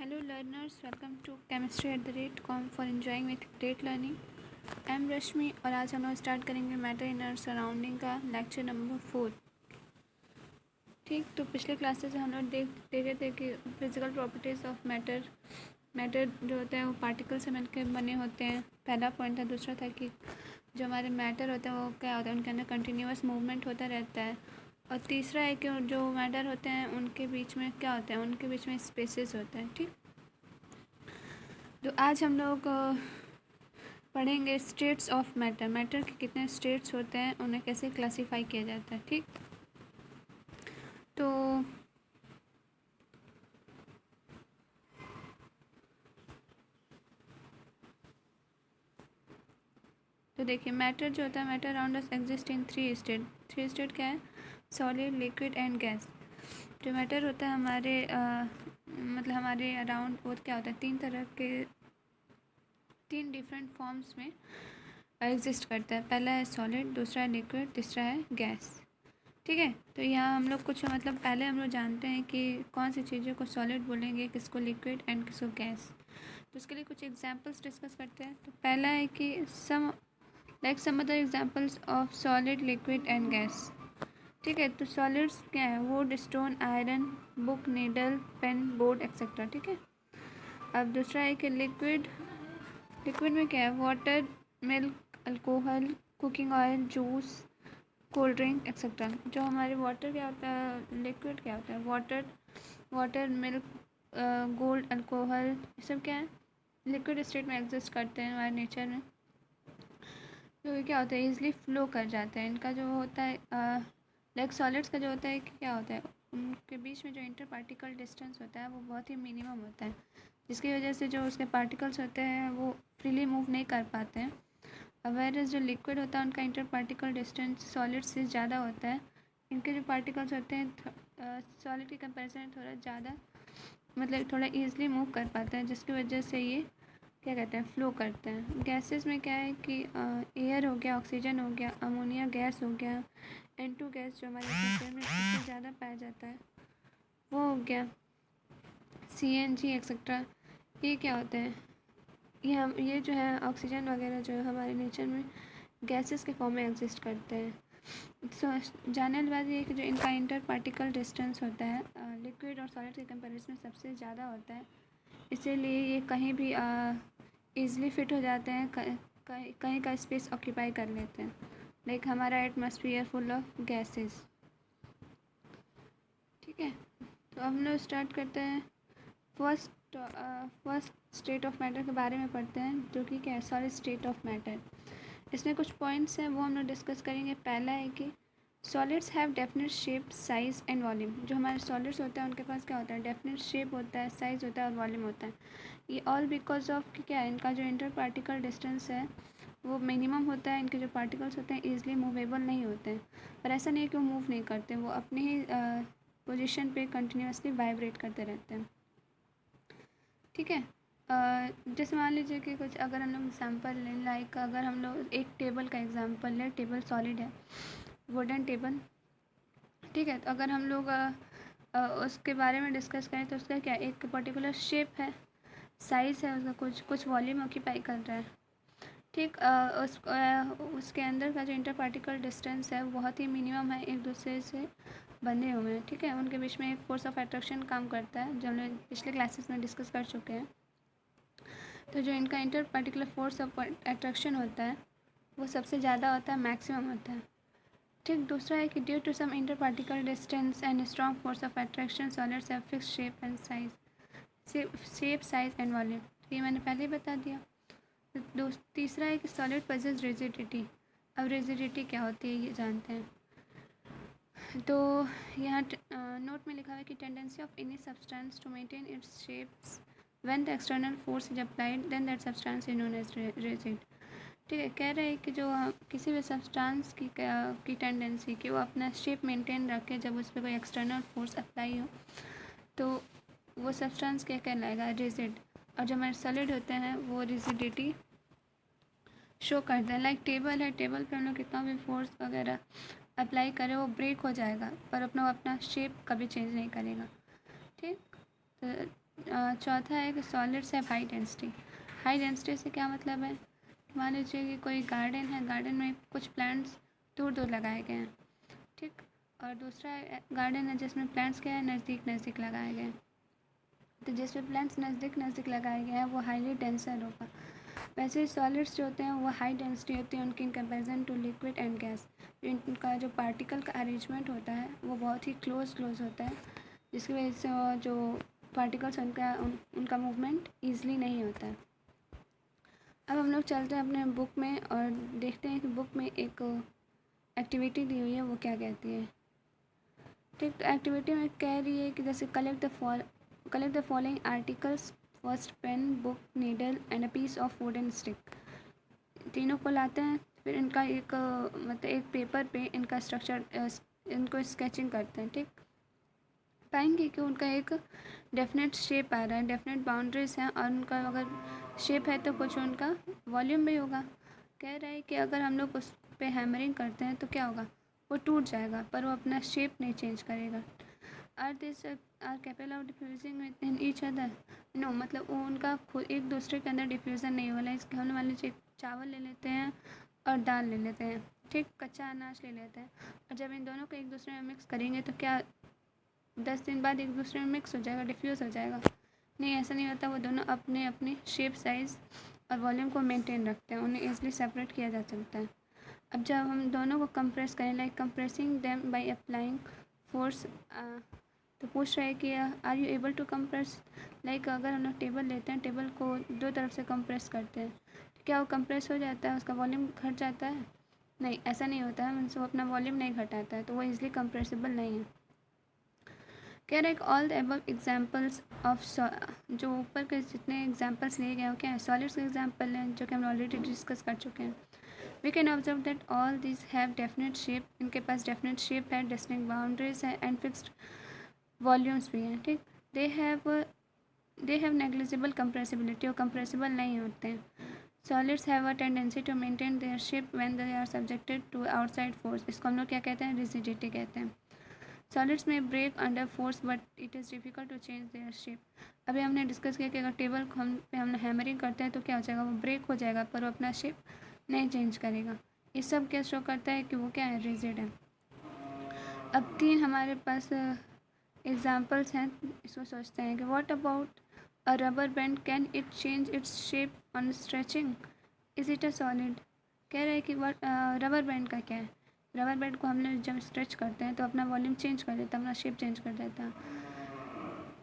Hello learners, welcome to chemistry@com for enjoying with great learning. I am रश्मि और आज हम लोग स्टार्ट करेंगे मैटर इन आवर सराउंडिंग का लेक्चर नंबर 4। ठीक, तो पिछले क्लासेस में हम लोग देख रहे थे कि फिजिकल प्रॉपर्टीज़ ऑफ मैटर जो होता है वो पार्टिकल से मिलकर बने होते हैं। पहला पॉइंट था। दूसरा था कि जो हमारे मैटर होते हैं वो क्या होता है, उनके अंदर कंटिन्यूस मूवमेंट होता रहता है। और तीसरा है कि जो मैटर होते हैं उनके बीच में क्या होता है, उनके बीच में स्पेसेस होते हैं। ठीक, तो आज हम लोग पढ़ेंगे स्टेट्स ऑफ मैटर के कितने स्टेट्स होते हैं, उन्हें कैसे क्लासीफाई किया जाता है। ठीक, तो देखिए मैटर जो होता है, matter around us exist in three state क्या है, सॉलिड, लिक्विड एंड गैस। जो मैटर होता है हमारे मतलब हमारे अराउंड वो क्या होता है, तीन डिफरेंट फॉर्म्स में एग्जिस्ट करता है। पहला है सॉलिड, दूसरा है लिक्विड, तीसरा है गैस। ठीक है, तो यहाँ हम लोग कुछ मतलब पहले हम लोग जानते हैं कि कौन सी चीज़ों को सॉलिड बोलेंगे, किसको लिक्विड एंड किसको गैस। तो उसके लिए कुछ एग्जांपल्स डिस्कस करते हैं। तो पहला है कि some other examples of solid, liquid and gas. ठीक है, तो सॉलिड्स क्या है, wood, stone, iron, book, needle, pen, board etcetera. ठीक है, अब दूसरा है कि लिक्विड में क्या है, water, milk, alcohol, cooking oil, juice, cold drink etcetera. जो हमारे वाटर क्या होता है, लिक्विड क्या होता है, वाटर, मिल्क, गोल्ड, अल्कोहल, ये सब क्या है, लिक्विड स्टेट में एग्जिस्ट करते हैं हमारे नेचर में। तो ये क्या होता है, ईजिली फ्लो कर जाते हैं। इनका जो होता है लाइक सॉलिड्स का जो होता है कि क्या होता है, उनके बीच में जो इंटर पार्टिकल डिस्टेंस होता है वो बहुत ही मिनिमम होता है, जिसकी वजह से जो उसके पार्टिकल्स होते हैं वो फ्रीली मूव नहीं कर पाते हैं। अवेयरएस जो लिक्विड होता है उनका इंटर पार्टिकल डिस्टेंस सॉलिड से ज़्यादा होता है। इनके जो पार्टिकल्स होते हैं सॉलिड के कंपैरिजन में थोड़ा ज़्यादा मतलब थोड़ा ईजिली मूव कर पाते हैं, जिसकी वजह से ये क्या कहते हैं, फ्लो करते हैं। गैसेस में क्या है कि एयर हो गया, ऑक्सीजन हो गया, अमोनिया गैस हो गया, N2 गैस जो हमारे नेचर में सबसे ज़्यादा पाया जाता है वो हो गया, CNG एक्सेट्रा। ये क्या होता है, ये जो है ऑक्सीजन वगैरह जो है हमारे नेचर में गैसेस के फॉर्म में एग्जिस्ट करते हैं। जानने वाली बात ये है कि जो इनका इंटर पार्टिकल डिस्टेंस होता है लिक्विड और सॉलिड के कंपैरिजन में सबसे ज़्यादा होता है, इसीलिए ये कहीं भी ईज़िली फिट हो जाते हैं, कहीं का स्पेस ऑक्यूपाई कर लेते हैं। लाइक हमारा एटमॉस्फेयर फुल ऑफ गैसेस। ठीक है, तो अब हम लोग स्टार्ट करते हैं। फर्स्ट स्टेट ऑफ मैटर के बारे में पढ़ते हैं, जो कि क्या है, सॉलिड स्टेट ऑफ मैटर। इसमें कुछ पॉइंट्स हैं वो हम लोग डिस्कस करेंगे। पहला है कि solids have definite shape, size and volume. जो हमारे सॉलिड्स होते हैं उनके पास क्या होता है, डेफिनेट शेप होता है, साइज़ होता है और वॉल्यूम होता है। ये ऑल बिकॉज ऑफ कि क्या है, इनका जो इंटर पार्टिकल डिस्टेंस है वो मिनिमम होता है। इनके जो पार्टिकल्स होते हैं ईजिली मूवेबल नहीं होते हैं, पर ऐसा नहीं है कि वो मूव नहीं करते, वो अपने ही पोजीशन पे कंटिन्यूसली वाइब्रेट करते रहते हैं। ठीक है, जैसे मान लीजिए कि कुछ अगर हम लोग एग्जांपल लें, लाइक अगर हम लोग एक टेबल का एग्जांपल लें, टेबल सॉलिड है, वुडन टेबल। ठीक है, तो अगर हम लोग उसके बारे में डिस्कस करें तो उसका क्या, एक पर्टिकुलर शेप है, साइज़ है उसका, कुछ वॉल्यूम ऑक्यूपाई कर रहा है। ठीक, उसके अंदर का जो इंटर पार्टिकल डिस्टेंस है वो बहुत ही मिनिमम है, एक दूसरे से बंधे हुए हैं। ठीक है, उनके बीच में एक फोर्स ऑफ अट्रैक्शन काम करता है, जो हम लोग पिछले क्लासेस में डिस्कस कर चुके हैं। तो जो इनका inter particular force of attraction होता है वो सबसे ज़्यादा होता है, मैक्सिमम होता है। ठीक, दूसरा है कि due to some inter particle distance and strong force of attraction solids have fixed shape and size, shape, size and volume. ये मैंने पहले ही बता दिया। तीसरा है कि सॉलिड पजेस रिजिडिटी। अब रिजिडिटी क्या होती है ये जानते हैं। तो यहाँ नोट में लिखा हुआ है कि tendency of any substance to maintain its shapes when the external force is applied then that substance is known as rigid. ठीक है, कह रहे हैं कि जो किसी भी सब्सटेंस की टेंडेंसी कि वो अपना शेप मेंटेन रखे जब उस पर कोई एक्सटर्नल फोर्स अप्लाई हो, तो वो सब्सटेंस क्या कहलाएगा, रिजिड। और जो हमारे सॉलिड होते हैं वो रिजिडिटी शो करते हैं। लाइक टेबल है, टेबल पे हम लोग कितना भी फोर्स वगैरह अप्लाई करें वो ब्रेक हो जाएगा, पर अपना शेप कभी चेंज नहीं करेगा। ठीक, तो चौथा है कि solids have high density. High density से क्या मतलब है, मान लीजिए कि कोई गार्डन है, गार्डन में कुछ प्लांट्स दूर दूर लगाए गए हैं, ठीक, और दूसरा गार्डन है जिसमें प्लांट्स क्या है, नज़दीक नज़दीक लगाए गए हैं। तो जिसमें प्लांट्स नज़दीक नज़दीक लगाए गए हैं वो हाईली डेंसर होगा। वैसे ही सॉलिड्स जो होते हैं वो हाई डेंसिटी होती है उनकी in comparison to liquid and gas. इनका जो पार्टिकल का अरेंजमेंट होता है वो बहुत ही क्लोज होता है, जिसकी वजह से जो पार्टिकल्स उनका मूवमेंट ईजिली नहीं होता है। अब हम लोग चलते हैं अपने बुक में और देखते हैं कि बुक में एक एक्टिविटी दी हुई है, वो क्या कहती है। ठीक, तो एक्टिविटी में कह रही है कि जैसे collect the following articles, first pen, book, needle and a piece of wooden stick. तीनों को लाते हैं, फिर इनका एक मतलब एक पेपर पे इनका स्ट्रक्चर इनको स्केचिंग करते हैं। ठीक, पाएंगे कि उनका एक डेफिनेट शेप आ रहा है, डेफिनेट बाउंड्रीज हैं, और उनका अगर शेप है तो कुछ उनका वॉल्यूम भी होगा। कह रहा है कि अगर हम लोग उस पर हैमरिंग करते हैं तो क्या होगा, वो टूट जाएगा पर वो अपना शेप नहीं चेंज करेगा। Are this are capable of diffusing within each other, no, मतलब वो उनका खुद एक दूसरे के अंदर डिफ्यूज़न नहीं होगा। इसके हम मान लीजिए चावल ले लेते हैं और दाल ले लेते हैं, ठीक, कच्चा अनाज ले लेते हैं, और जब इन दोनों को एक दूसरे में मिक्स करेंगे तो क्या 10 दिन बाद एक दूसरे में मिक्स हो जाएगा, डिफ्यूज़ हो जाएगा? नहीं, ऐसा नहीं होता। वो दोनों अपने अपनी शेप, साइज़ और वॉल्यूम को मेंटेन रखते हैं, उन्हें ईजिली सेपरेट किया जा सकता है। अब जब हम दोनों को कंप्रेस करें, like compressing them by applying force, तो पूछ रहा है कि are you able to compress, like अगर हम लोग टेबल लेते हैं, टेबल को दो तरफ से कंप्रेस करते हैं, तो क्या वो कंप्रेस हो जाता है, उसका वॉल्यूम घट जाता है? नहीं, ऐसा नहीं होता है, मीन्स वो अपना वॉल्यूम नहीं घटाता है, तो वो ईजिली कंप्रेसिबल नहीं है। कह रहे all the above examples of, जो ऊपर के जितने एग्जाम्पल्स लिए गए हैं क्या है, सॉलिड्स के एग्जाम्पल हैं जो कि हम ऑलरेडी डिस्कस कर चुके हैं। We can observe that all this have definite shape, इनके पास डेफिनेट शेप है, डिस्टिंक्ट बाउंड्रीज है एंड फिक्स्ड वॉल्यूम्स भी हैं। ठीक, दे हैव नेग्लिजिबल कंप्रेसिबिलिटी, और कंप्रेसिबल नहीं होते हैं। Solids have a tendency to maintain their shape when they are subjected to outside force, इसको हम लोग क्या कहते हैं, रिजिडिटी कहते हैं। सॉलिड्स में break under force but it is difficult to change their shape. अभी हमने डिस्कस किया कि अगर टेबल को हम हैमरिंग करते हैं तो क्या हो जाएगा, वो ब्रेक हो जाएगा पर वो अपना शेप नहीं चेंज करेगा। ये सब क्या शो करता है कि वो क्या है, रिजिड है। अब 3 हमारे पास एग्जाम्पल्स हैं, इसको सोचते हैं कि what about a rubber band, can it change its shape on stretching, is it a solid. कह रहे हैं कि रबर बैंड का क्या है, रबर बैंड को हम लोग जब स्ट्रेच करते हैं तो अपना वॉल्यूम चेंज कर देता है, अपना शेप चेंज कर देता है,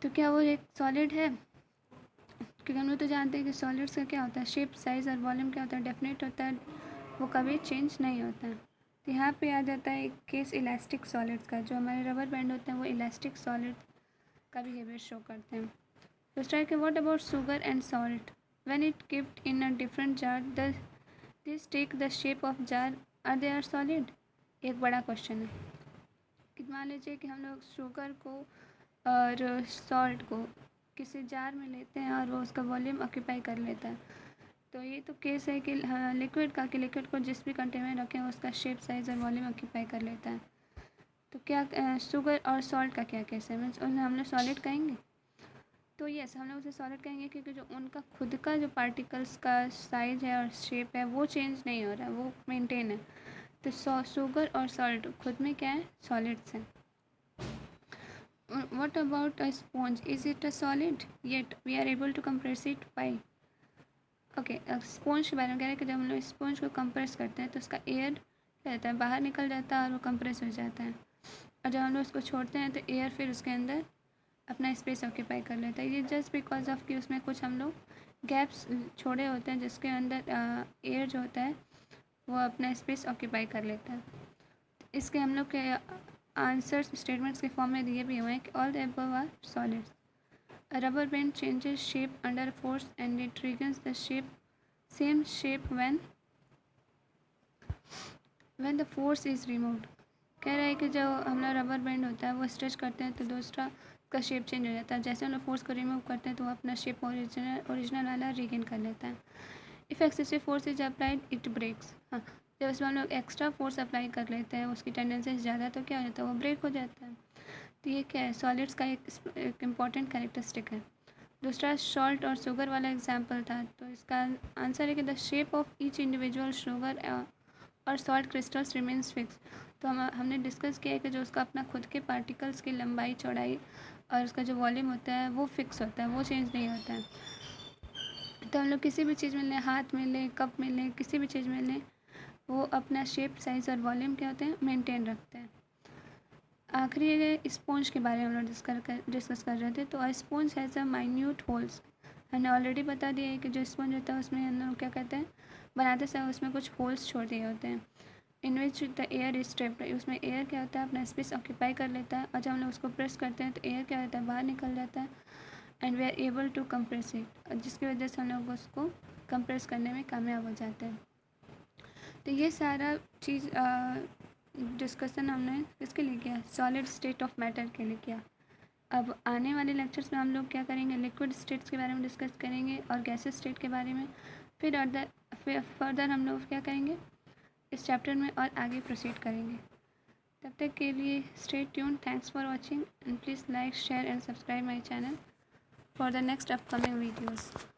तो क्या वो एक सॉलिड है? क्योंकि हम लोग तो जानते हैं कि सॉलिड्स का क्या होता है, शेप, साइज़ और वॉल्यूम क्या होता है, डेफिनेट होता है, वो कभी चेंज नहीं होता है। तो यहाँ पे आ जाता है एक केस इलास्टिक सॉलिड्स का, जो हमारे रबर बैंड होते हैं वो इलास्टिक सॉलिड का बिहेवियर शो करते हैं। दूसरा है कि what about sugar and salt, when it kept in a different jar this take the shape of jar, are they are solid? एक बड़ा क्वेश्चन है कि मान लीजिए कि हम लोग शुगर को और सॉल्ट को किसी जार में लेते हैं और वो उसका वॉल्यूम ऑक्यूपाई कर लेता है, तो ये तो केस है कि लिक्विड का, कि लिक्विड को जिस भी कंटेनर में रखें उसका शेप, साइज़ और वॉल्यूम ऑक्यूपाई कर लेता है। तो क्या शुगर और सॉल्ट का क्या केस है, मीन्स उन्हें हम लोग सॉलिड कहेंगे? तो यस, हम लोग उसे सॉलिड कहेंगे क्योंकि जो उनका खुद का जो पार्टिकल्स का साइज़ है और शेप है वो चेंज नहीं हो रहा है, वो मेंटेन है। तो शुगर और सॉल्ट खुद में क्या है, सॉलिड्स हैं। What about a sponge? Is it a solid? Yet we are able to compress it by. Okay, sponge के बारे में कह रहे हैं कि जब हम लोग स्पॉन्ज को कंप्रेस करते हैं तो उसका एयर क्या रहता है, बाहर निकल जाता है और वो कंप्रेस हो जाता है, और जब हम लोग उसको छोड़ते हैं तो एयर फिर उसके अंदर अपना स्पेस ऑक्यूपाई कर लेता है। ये जस्ट बिकॉज ऑफ कि उसमें कुछ हम लोग गैप्स छोड़े होते हैं जिसके अंदर एयर जो होता है वो अपना स्पेस ऑक्यूपाई कर लेता है। इसके हम लोग के आंसर्स स्टेटमेंट्स के फॉर्म में दिए भी हुए हैं कि all the above are solids. A rubber band changes shape under force and it regains the same shape when the force is removed. कह रहा है कि जब हम लोग रबर बैंड होता है वो स्ट्रेच करते हैं तो दूसरा का शेप चेंज हो जाता है, जैसे हम लोग फोर्स को रिमूव करते हैं तो वो अपना शेप ओरिजिनल वाला रिगेन कर लेता है। If excessive force is applied it breaks, हाँ, जब उसमें हम लोग एक्स्ट्रा फोर्स अप्लाई कर लेते हैं, उसकी टेंडेंसी ज़्यादा, तो क्या हो जाता है, वो ब्रेक हो जाता है। तो ये क्या है, सॉलिड्स का एक इम्पॉर्टेंट कैरेक्टरिस्टिक है। दूसरा सॉल्ट और शुगर वाला एग्जाम्पल था, तो इसका आंसर है कि the shape of each individual sugar और सॉल्ट क्रिस्टल्स रिमेन्स फिक्स। तो हमने डिस्कस किया है कि जो उसका अपना खुद के पार्टिकल्स की लंबाई चौड़ाई और उसका जो वॉल्यूम होता है वो फिक्स होता है, वो चेंज नहीं होता है। तो हम लोग किसी भी चीज़ में लें, हाथ में लें, कप में लें, किसी भी चीज़ में लें, वो अपना शेप, साइज़ और वॉल्यूम क्या होते हैं, मेंटेन रखते हैं। आखिरी स्पॉन्ज के बारे में हम लोग डिस्कस कर रहे थे। तो sponge has a minute holes. हमने ऑलरेडी बता दिया है कि जो स्पॉन्ज होता है उसमें हम लोग क्या कहते हैं, बनाते समय उसमें कुछ होल्स छोड़ दिए होते हैं। In which the air is trapped. उसमें एयर क्या होता है, अपना स्पेस ऑक्यूपाई कर लेता है, और जब हम लोग उसको प्रेस करते हैं तो एयर क्या होता है, बाहर निकल जाता है। And we are able to compress it, जिसकी वजह से हम लोग उसको कंप्रेस करने में कामयाब हो जाते हैं। तो ये सारा चीज़ डिस्कशन हमने किसके लिए किया, सॉलिड स्टेट ऑफ मैटर के लिए किया। अब आने वाले लेक्चर्स में हम लोग क्या करेंगे, लिक्विड स्टेट्स के बारे में डिस्कस करेंगे और गैसेस स्टेट के बारे में। फिर फर्दर हम लोग क्या करेंगे इस चैप्टर में और आगे प्रोसीड करेंगे। तब तक के लिए stay tune, thanks for watching and please like, share and subscribe my channel for the next upcoming videos.